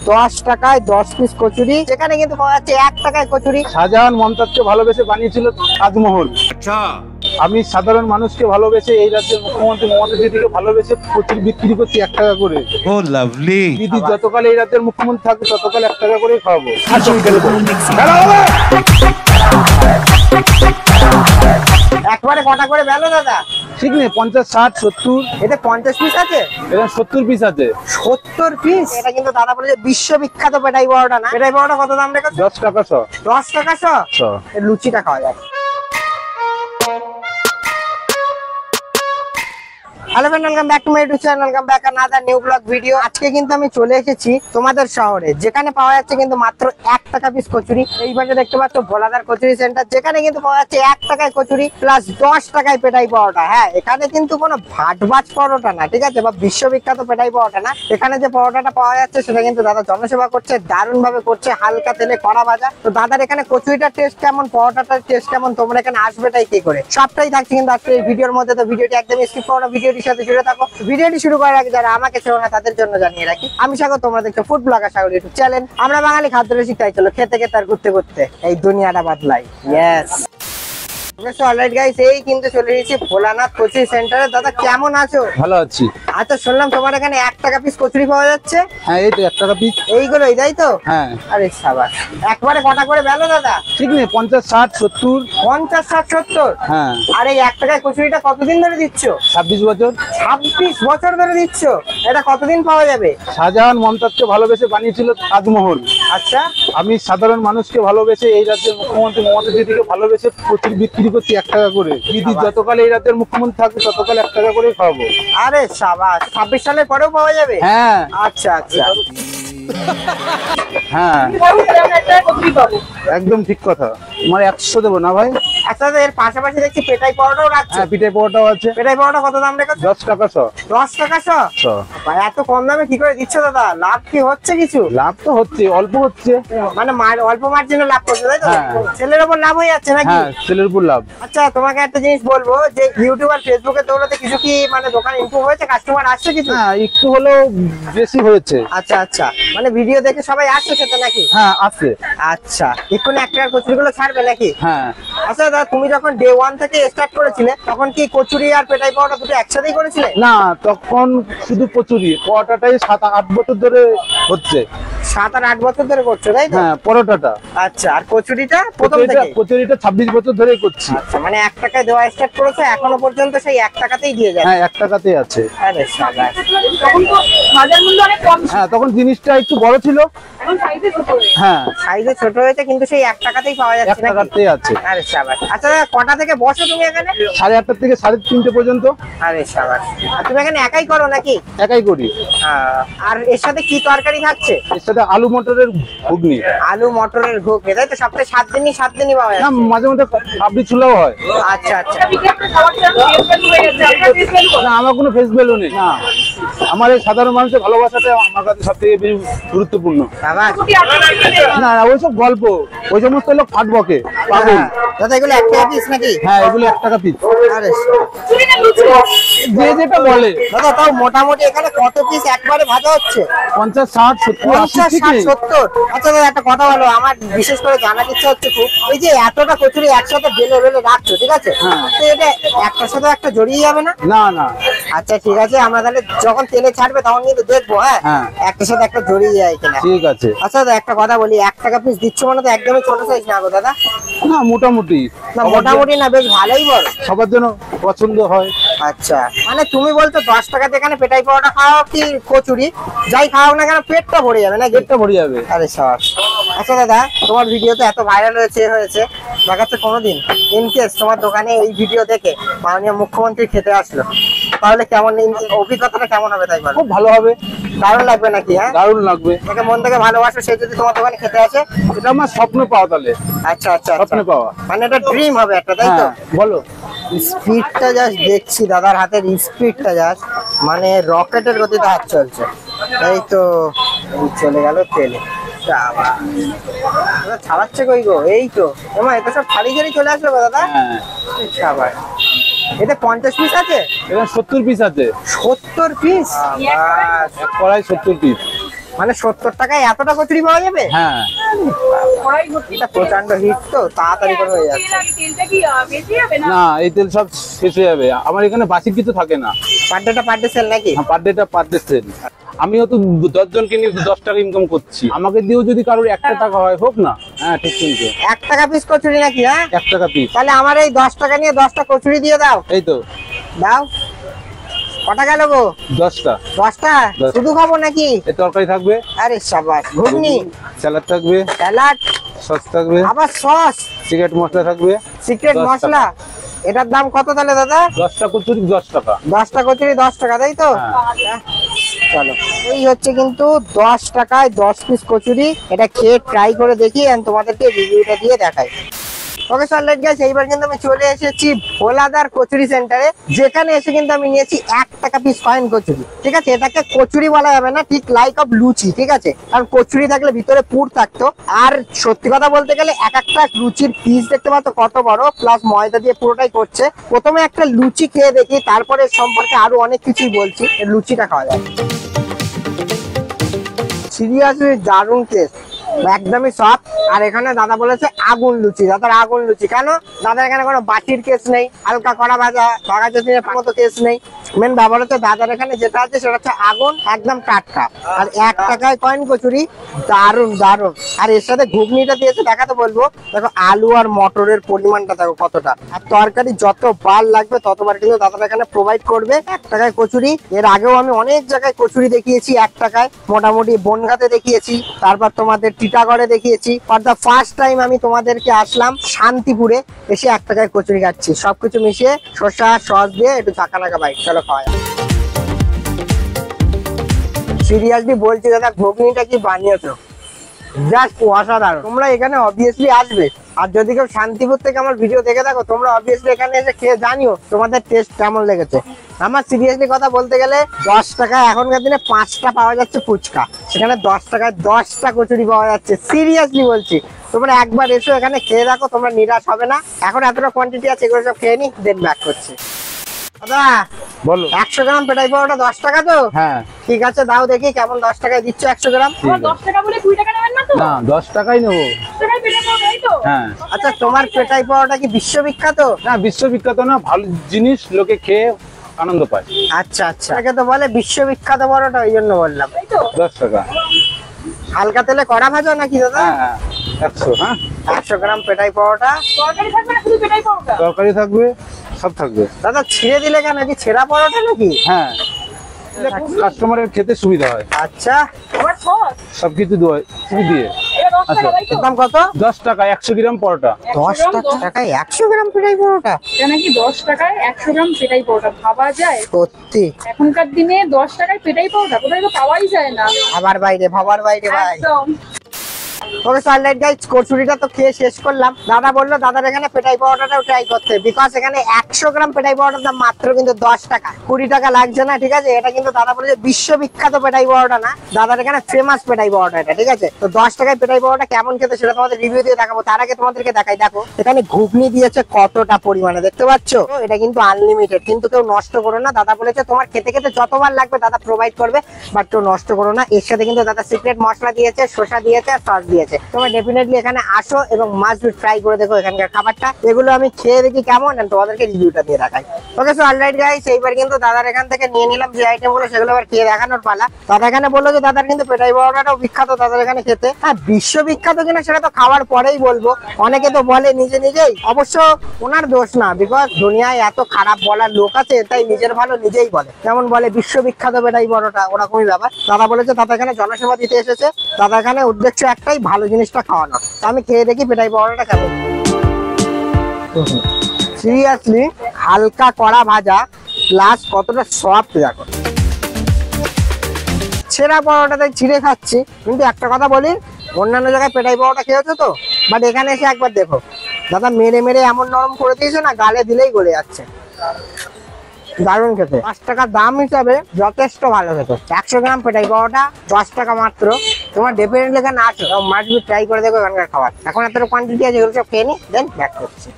10 টাকায় 10 পিস কচুরি, যেখানে কিন্তু পাওয়া যাচ্ছে 1 টাকায় কচুরি। শাহজাহান মমতাজকে ভালোবেসে বানিয়েছিল তাজমহল। আচ্ছা, আমি সাধারণ মানুষকে ভালোবেসে এই রাজ্যের মুখ্যমন্ত্রী মমতা দিদিকে ভালোবেসে কচুরি বিক্রি করছি 1 টাকা করে। ও লাভলি। দিদি যতকাল এই রাজ্যের মুখ্যমন্ত্রী থাকবে ততকাল 1 টাকা করেই খাওয়াবো। একবারে কটা করে বেলো দাদা? ঠিক নেই, 50, 60, 70। এটা 50 পিস আছে, এটা 70 পিস আছে। 70 পিস? এটা কিন্তু দাদা বলেছে বিশ্ববিখ্যাত পেটাই বড়টা না? পেটাই বড়টা কত দাম রেখেছো? 10 টাকা শ। 10 টাকা শ? লুচিটা খাওয়া যায়। Hello friend, welcome back to my YouTube channel, welcome back another new blog video. আজকে কিন্তু আমি চলে এসেছি তোমাদের শহরে, যেখানে পাওয়া যাচ্ছে কিন্তু মাত্র 1 টাকা পিস কচুরি। এই পাশে দেখতে পাচ্ছ ভোলাদার কচুরি সেন্টার, যেখানে কিন্তু পাওয়া যাচ্ছে 1 টাকায় কচুরি প্লাস 10 টাকায় পেটাই পরোটা। হ্যাঁ, এখানে কিন্তু কোনো ভাটবাজ পরোটা না, ঠিক আছে, বা বিশ্ববিখ্যাত পেটাই পরোটা না। এখানে যে পরোটাটা পাওয়া যাচ্ছে সেটা কিন্তু দাদা জনসেবা করছে, দারুণ ভাবে করছে, হালকা তেলে কড়া ভাজা। তো দাদার এখানে কচুরিটার টেস্ট কেমন, পরোটাটার টেস্ট কেমন, তোমরা এখানে আসবেটাই কি করে, সবটাই থাকছে কিন্তু আজকে এই ভিডিওর মধ্যে। তো ভিডিওটি একদম স্কিপ করো না, ভিডিওটির সাথে জুড়ে থাকো। ভিডিওটি শুরু করার আগে যারা আমাকে চেনো না তাদের জন্য জানিয়ে রাখি, আমি সাগর, তোমরা দেখছো ফুড ব্লগার সাগর ইউটিউব চ্যানেল। আমরা বাঙালি খাদ্য রসিক, তাই চলো খেতে খেতে আর ঘুরতে ঘুরতে এই দুনিয়াটা বাদলাই। ইয়েস, অলরাইট গাইস, এই কিন্তু চলে এসেছি ভোলানাথ কচুরি সেন্টারে। দাদা কেমন আছো? ভালো আছি। আচ্ছা, শুনলাম তোমার এখানে 1 টাকা পিস কচুরি পাওয়া যাচ্ছে। হ্যাঁ, এই তো 1 টাকা পিস। এইগুলোই তাই তো? হ্যাঁ। আরে সাবাস। একবারে কটা করে বেলো দাদা? ঠিক নেই, 50, 60, 70। 50, 60, 70? হ্যাঁ। আর এই 1 টাকায় কচুরিটা কতদিন ধরে দিচ্ছ? 26 বছর। 26 বছর ধরে দিচ্ছ? এটা কতদিন পাওয়া যাবে? শাহজাহান মমতাজকে ভালোবেসে বানিয়েছিল তাজমহল। আচ্ছা, আমি সাধারণ মানুষকে ভালোবেসে এই রাজ্যের মুখ্যমন্ত্রী মমতা দিদিকে ভালোবেসে কচুরি বিক্রি করছি 1 টাকা করে। দিদি যতকাল এই রাজ্যের মুখ্যমন্ত্রী থাকবে ততকাল 1 টাকা করেই খাওয়াবো। আরে সাবাস, 26 সালের পরেও পাওয়া যাবে? হ্যাঁ। আচ্ছা আচ্ছা, হ্যাঁ, একদম ঠিক কথা। তোমার 100 দেবো না ভাই? আচ্ছা, এর পাশাপাশি দেখছি পেটাই পরোটাও রাখছে। হ্যাঁ, পিঠে পরোটাও আছে। পেটাই পরোটা কত দাম রেখেছো? 10 টাকা শ। 10 টাকা শ? ভাই এত কম দামে কি করে দিচ্ছ দাদা? লাভ কি হচ্ছে কিছু? লাভ তো হচ্ছে, অল্প হচ্ছে, মানে অল্প মার্জিনে লাভ করছো তাই তো? হ্যাঁ। ছেলের উপর লাভ হয়ে যাচ্ছে নাকি? হ্যাঁ, ছেলের উপর লাভ। আচ্ছা, তোমাকে একটা জিনিস বলবো, যে ইউটিউব আর ফেসবুকে দৌলতে কিছু কি মানে দোকান ইমপ্রুভ হয়েছে, কাস্টমার আসছে কিছু? হ্যাঁ, একটু হলেও বেশি হয়েছে। আচ্ছা আচ্ছা, মানে ভিডিও দেখে সবাই আসছে খেতে নাকি? হ্যাঁ, আছে। আচ্ছা, এক্ষুনি 1 টাকার কচুরি গুলো ছাড়বে নাকি? হ্যাঁ। আচ্ছা দাদা, তুমি যখন ডে 1 থেকে স্টার্ট করেছিলে তখন কি কচুরি আর পেটাই পরোটা দুটো একসাথেই করেছিলে? না, তখন শুধু কচুরি, পরোটাটাই 7-8 বছর ধরে হচ্ছে। 7 আর 8 বছর ধরে করছো তাই তো? হ্যাঁ, পরোটাটা। আচ্ছা, আর কচুরিটা প্রথম থেকে? কচুরিটা 26 বছর ধরেই করছি। আচ্ছা, মানে 1 টাকায় দেওয়া স্টার্ট করেছো, এখনো পর্যন্ত সেই 1 টাকাতেই দিয়ে যায়? হ্যাঁ, 1 টাকাতেই আছে। আরে সাবাস। তখন তো বাজার মূল্য অনেক কম ছিল। হ্যাঁ, তখন জিনিসটা একটু বড় ছিল। এখন সাইজে ছোট হয়েছে। হ্যাঁ, সাইজে ছোট হয়েছে কিন্তু সেই 1 টাকাতেই পাওয়া 1 যাচ্ছে নাকি? টাকাতেই আছে। আরে সাবাস। আচ্ছা দাদা, কটা থেকে বসো তুমি এখানে? 8:30 থেকে 3:30 পর্যন্ত। আরে সাবাস। আর তুমি এখানে একাই করো নাকি? একাই করি। আর এর সাথে কি তরকারি থাকছে? এর সাথে আলু মটরের ঘুগনি। আলু মটরের ঘুগনি তাই তো? সপ্তাহে 7 দিনই পাওয়া না, যাচ্ছে? মাঝে মধ্যে কাবলি ছোলাও হয়। আচ্ছা আচ্ছা। এটা বিক্রি করে খাওয়ার জন্য ফেসবুক হয়ে যাচ্ছে। আপনারা ফেসবুক করুন। না, আমার কোনো ফেস ভ্যালু নেই। না, আমার এই সাধারণ মানুষের ভালোবাসাটা আমার কাছে সব থেকে বেশি গুরুত্বপূর্ণ। বাবা, ছুটি আপনারা দিতে। না, ওইসব গল্প, ওই সমস্ত লোক ফাট বকে। পাগল। দাদা এগুলো 1 টাকা পিস নাকি? হ্যাঁ, এগুলো 1 টাকা পিস। আরে ছুটি না লুচি। যে যেটা বলে। দাদা, তাও মোটামুটি এখানে কত পিস একবারে ভাজা হচ্ছে? 50, 60, 70, 80 50, ঠিক 60, নেই। 70? আচ্ছা দাদা, একটা কথা বলো, আমার বিশেষ করে জানার ইচ্ছা হচ্ছে খুব, এই যে এতটা কচুরি একসাথে বেলে বেলে রাখছো, ঠিক আছে, হ্যাঁ। তো এটা একটার সাথে একটা জড়িয়ে যাবে না? না না। আচ্ছা ঠিক আছে, আমরা তাহলে যখন তেলে ছাড়বে তখন কিন্তু দেখবো, হ্যাঁ, হ্যাঁ। একটার সাথে একটা জড়িয়ে যায় কিনা। ঠিক আছে। আচ্ছা দাদা, একটা কথা বলি, 1 টাকা পিস দিচ্ছ মানে তো একদমই ছোট সাইজ না গো দাদা? না, মোটামুটি। না মোটামুটি না, বেশ ভালোই বড়। সবার জন্য পছন্দ হয়। আচ্ছা, মানে তুমি বলছো 10 টাকাতে এখানে পেটাই পরোটা খাও কি কচুরি যাই খাও না কেন পেটটা ভরে যাবে না? পেটটা ভরে যাবে। আরে সব। আচ্ছা দাদা, তোমার ভিডিও তো এত ভাইরাল হয়েছে দেখাচ্ছে কোনোদিন ইনকেস তোমার দোকানে এই ভিডিও দেখে মাননীয় মুখ্যমন্ত্রী খেতে আসলো, তাহলে কেমন অভিজ্ঞতাটা কেমন হবে তাই বলো? খুব ভালো হবে। দারুণ লাগবে নাকি? হ্যাঁ, দারুণ লাগবে। তাকে মন থেকে ভালোবাসো, সে যদি তোমার দোকানে খেতে আসে। এটা আমার স্বপ্ন পাওয়া তাহলে। আচ্ছা আচ্ছা, স্বপ্নে পাওয়া। মানে এটা ড্রিম হবে একটা তাই তো? হ্যাঁ, বলো। স্পিডটা জাস্ট দেখছি দাদার হাতের স্পিডটা জাস্ট মানে রকেটের গতিতে হাত চলছে। এই তো এই চলে গেল তেলে। ছাড়াচ্ছে কই গো? এই তো এমা, এটা সব ছাড়ি চলে আসলো গো দাদা। হ্যাঁ, আবার এতে 50 পিস আছে? এটা 70 পিস আছে। 70 পিস? এক কড়াই 70 পিস। মানে 70 টাকায় এতটা কচুরি পাওয়া যাবে? হ্যাঁ কড়াই ভর্তি এটা প্রচন্ড হিট তো, তাড়াতাড়ি করে হয়ে যাচ্ছে। তেল আগে, তেলটা কি বেশি যাবে না? না, এই তেল সব শেষ হয়ে যাবে। আমার এখানে বাসি কিছু থাকে না। পার ডে সেল নাকি? Per day sale. আমিও তো 10 জনকে নিয়ে 10 টাকা ইনকাম করছি। আমাকে দিয়েও যদি কারোর 1 টাকা হয়, হোক না। হ্যাঁ ঠিক শুনছো। 1 টাকা পিস কচুরি নাকি? হ্যাঁ 1 টাকা পিস। তাহলে আমার এই 10 টাকা নিয়ে 10টা কচুরি দিয়ে দাও। এই তো দাও। কটা গেল গো? 10টা। 10টা? 10 শুধু খাবো নাকি? এই তরকারি থাকবে, আরে সাবাস। ঘুগনি, স্যালাড থাকবে, স্যালাড, সস থাকবে, আবার সস, সিগারেট মশলা থাকবে। সিক্রেট 10 মশলা। এটার দাম কত তাহলে দাদা? 10টা কচুরি 10 টাকা। 10টা কচুরি 10 টাকা, তাই তো? হ্যাঁ। চলো, এই হচ্ছে কিন্তু 10 টাকায় 10 পিস কচুরি। এটা খেয়ে ট্রাই করে দেখি আর তোমাদেরকে রিভিউটা দিয়ে দেখাই। ওকে স্যার, লেট গাইস, এইবার কিন্তু আমি চলে এসেছি ভোলাদার কচুরি সেন্টারে, যেখানে এসে কিন্তু আমি নিয়েছি 1 টাকা পিস কয়েন কচুরি। ঠিক আছে, এটাকে কচুরি বলা যাবে না, ঠিক লাইক অফ লুচি। ঠিক আছে, কারণ কচুরি থাকলে ভিতরে পুর থাকতো। আর সত্যি কথা বলতে গেলে এক একটা লুচির পিস দেখতে পাচ্ছ কত বড়, প্লাস ময়দা দিয়ে পুরোটাই করছে। প্রথমে একটা লুচি খেয়ে দেখি, তারপরে সম্পর্কে আরো অনেক কিছুই বলছি। লুচিটা খাওয়া যায়। সিরিয়াসলি দারুণ টেস্ট, একদমই সফট। আর এখানে দাদা বলেছে আগুন লুচি। দাদার আগুন লুচি কেন? দাদার এখানে কোনো বাটির কেস নেই, হালকা কড়া ভাজা ভাগা চটনির মতো কেস নেই। মেন ব্যাপার হচ্ছে দাদার এখানে যেটা আছে সেটা হচ্ছে আগুন, একদম টাটকা। আর 1 টাকায় কয়েন কচুরি, দারুণ দারুণ। আর এর সাথে ঘুগনিটা দিয়েছে, দেখাতে বলবো। দেখো আলু আর মটরের পরিমাণটা দেখো কতটা। আর তরকারি যতবার লাগবে ততবার কিন্তু দাদার এখানে প্রোভাইড করবে। 1 টাকায় কচুরি। এর আগেও আমি অনেক জায়গায় কচুরি দেখিয়েছি 1 টাকায়, মোটামুটি বনগাঁতে দেখিয়েছি, তারপর তোমাদের টিটাগড়ে দেখিয়েছি। ফর দা ফার্স্ট টাইম আমি তোমাদেরকে আসলাম শান্তিপুরে, এসে 1 টাকায় কচুরি খাচ্ছি। সবকিছু মিশিয়ে শসা সস দিয়ে একটু চাকা নাকা বাইক। চলো খাওয়া যাক। সিরিয়াসলি বলছি দাদা, ঘুগনিটা কি বানিয়েছো, জাস্ট অসাধারণ। তোমরা এখানে অবভিয়াসলি আসবে, আর যদি কেউ শান্তিপুর থেকে আমার ভিডিও দেখে থাকো, তোমরা অবভিয়াসলি এখানে এসে খেয়ে জানিও তোমাদের টেস্ট কেমন লেগেছে। আমার সিরিয়াসলি কথা বলতে গেলে 10 টাকা এখনকার দিনে 5টা পাওয়া যাচ্ছে ফুচকা, সেখানে 10 টাকায় 10টা কচুরি পাওয়া যাচ্ছে। সিরিয়াসলি বলছি, তোমরা একবার এসো, এখানে খেয়ে দেখো, তোমরা নিরাশ হবে না। এখন এতটা কোয়ান্টিটি আছে, এগুলো সব খেয়ে নি, দেন ব্যাক করছি। দাদা বলো। 100 গ্রাম পেটাই পাওয়াটা 10 টাকা তো? হ্যাঁ ঠিক আছে, দাও দেখি কেমন 10 টাকায় দিচ্ছ 100 গ্রাম। আমার 10 টাকা বলে 20 টাকা নেবেন না তো? না, 10 টাকাই নেবো। 10 টাকায় পেটে পাবো, তাই তো? হ্যাঁ। আচ্ছা, তোমার পেটাই পাওয়াটা কি বিশ্ববিখ্যাত? না, বিশ্ববিখ্যাত না, ভালো জিনিস, লোকে খেয়ে আনন্দ পায়। আচ্ছা আচ্ছা, এটাকে তো বলে বিশ্ববিখ্যাত বড়টা, ওই জন্য বললাম। তাই তো? 10 টাকা। হালকা তেলে কড়া ভাজা নাকি দাদা? হ্যাঁ হ্যাঁ, 100। হ্যাঁ, 100 গ্রাম পেটাই পাওয়াটা। তরকারি থাকবে না, শুধু পেটাই পাবোটা? তরকারি থাকবে, সব থাকবে। দাদা ছিঁড়ে দিলে কেন, কি ছেঁড়া পরোটা নাকি? হ্যাঁ, কাস্টমারের খেতে সুবিধা হয়। আচ্ছা, আমার সস সবকিছু দিয়ে। এটা 10 টাকা, তাই তো? এর দাম কত? 10 টাকা 100 গ্রাম পরোটা। 10 টাকায় 100 গ্রাম পেটাই পরোটা? এটা নাকি 10 টাকায় 100 গ্রাম পেটাই পাউডার, ভাবা যায়? সত্যি? এখনকার দিনে 10 টাকায় পেটাই পাউডার কোথায় তো পাওয়াই যায় না। আবার বাইরে, ভাবার বাইরে ভাই। একদম। ওকে সানলাইট গাইস, কচুরিটা তো খেয়ে শেষ করলাম। দাদা বললো দাদার এখানে পেটাই পাওয়াটাও ট্রাই করতে, বিকজ এখানে 100 গ্রাম পেটাই পাওয়াটার দাম মাত্র কিন্তু 10 টাকা, 20 টাকা লাগছে না। ঠিক আছে, এটা কিন্তু দাদা বলেছে বিশ্ববিখ্যাত পেটাই পাওয়াটা না, দাদার এখানে ফেমাস পেটাই পাওয়াটা এটা। ঠিক আছে, তো 10 টাকায় পেটাই পাওয়াটা কেমন খেতে সেটা তোমাদের রিভিউ দিয়ে দেখাবো। তার আগে তোমাদেরকে দেখাই, দেখো এখানে ঘুগনি দিয়েছে কতটা পরিমাণে, দেখতে পাচ্ছ? এটা কিন্তু আনলিমিটেড, কিন্তু কেউ নষ্ট করো না। দাদা বলেছে তোমার খেতে খেতে যতবার লাগবে দাদা প্রোভাইড করবে, বাট কেউ নষ্ট করো না। এর সাথে কিন্তু দাদা সিক্রেট মশলা দিয়েছে, শসা দিয়েছে, আর সস দিয়েছে। তোমরা ডেফিনেটলি এখানে আসো এবং মাস্ট বি ট্রাই করে দেখো এখানকার খাবারটা। এগুলো আমি খেয়ে দেখি কেমন, আর তোমাদেরকে রিভিউটা দিয়ে দেখাই। ওকে সো অলরাইট গাইস, এইবার কিন্তু দাদার এখান থেকে নিয়ে নিলাম যে আইটেমগুলো, সেগুলো আবার খেয়ে দেখানোর পালা। দাদা এখানে বললো যে দাদার কিন্তু পেটাই পাওয়াটাও বিখ্যাত দাদার এখানে খেতে। হ্যাঁ, বিশ্ববিখ্যাত কিনা সেটা তো খাওয়ার পরেই বলবো। অনেকে তো বলে নিজে নিজেই, অবশ্য ওনার দোষ না, বিকজ দুনিয়ায় এত খারাপ বলার লোক আছে, তাই নিজের ভালো নিজেই বলে। যেমন বলে বিশ্ববিখ্যাত পেটাই পরোটা, ওরকমই ব্যাপার। দাদা বলেছে দাদা এখানে জনসেবা দিতে এসেছে, দাদা এখানে উদ্দেশ্য একটাই, ভালো জিনিসটা খাওয়ানো। আমি খেয়ে দেখি পেটাই পরোটাটা কেমন। সিরিয়াসলি হালকা কড়া ভাজা, প্লাস কতটা সফট দেখো। ছেঁড়া পরোটাতে ছিঁড়ে খাচ্ছি, কিন্তু একটা কথা বলি, অন্যান্য জায়গায় পেটাই পরোটা খেয়েছো তো, বাট এখানে এসে একবার দেখো, দাদা মেরে মেরে এমন নরম করে দিয়েছে না, গালে দিলেই গলে যাচ্ছে। দারুণ খেতে, 5 টাকা দাম হিসাবে যথেষ্ট ভালো খেতে। 100 গ্রাম পেটাই পাওয়াটা 10 টাকা মাত্র। তোমার ডেফিনেটলি এখানে আসো, মাস্ট বি ট্রাই করে দেখো এখানকার খাবার। এখন এতটা কোয়ান্টিটি আছে, এগুলো সব খেয়ে নি, দেন ব্যাক করছি।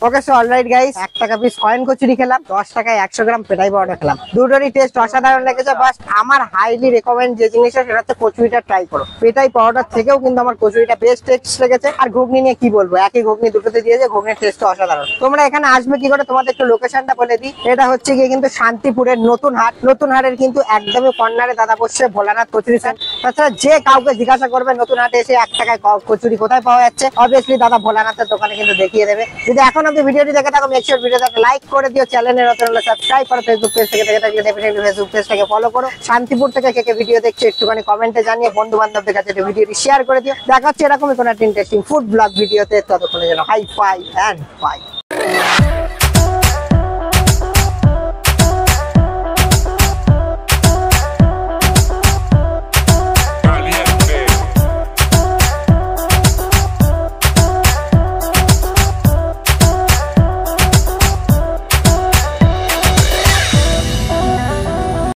ওকে সো অলরাইট গাইস, 1 টাকা পিস কয়েন কচুরি খেলাম, 10 টাকায় 100 গ্রাম পেটাই পাউডার খেলাম। দুটোরই টেস্ট অসাধারণ লেগেছে। বাট আমার হাইলি রেকমেন্ড যে জিনিসটা সেটা হচ্ছে কচুরিটা ট্রাই করো। পেটাই পাউডার থেকেও কিন্তু আমার কচুরিটা বেস্ট টেস্ট লেগেছে। আর ঘুগনি নিয়ে কি বলবো, একই ঘুগনি দুটোতে দিয়েছে, ঘুগনির টেস্ট অসাধারণ। তোমরা এখানে আসবে কি করে, তোমাদের একটু লোকেশনটা বলে দিই। এটা হচ্ছে গিয়ে কিন্তু শান্তিপুরের নতুন হাট। নতুন হাটের কিন্তু একদমই কর্নারে দাদা বসছে ভোলানাথ কচুরি সেন্টার। তাছাড়া যে কাউকে জিজ্ঞাসা করবে নতুন হাটে এসে 1 টাকায় কচুরি কোথায় পাওয়া যাচ্ছে, অবভিয়াসলি দাদা ভোলানাথের দোকানে কিন্তু দেখিয়ে দেবে। যদি এখন আপনি ভিডিওটি দেখে থাকো, মেক শিওর ভিডিওটাকে লাইক করে দিও, চ্যানেলের নতুন হলে সাবস্ক্রাইব করো, ফেসবুক পেজ থেকে দেখে থাকলে ডেফিনেটলি ফেসবুক পেজটাকে ফলো করো। শান্তিপুর থেকে কে কে ভিডিও দেখছো একটুখানি কমেন্টে জানিয়ে বন্ধু বান্ধবদের কাছে ভিডিওটি শেয়ার করে দিও। দেখা হচ্ছে এরকমই কোনো একটা ইন্টারেস্টিং ফুড ব্লগ ভিডিওতে। ততক্ষণের জন্য হাই ফাই অ্যান্ড বাই।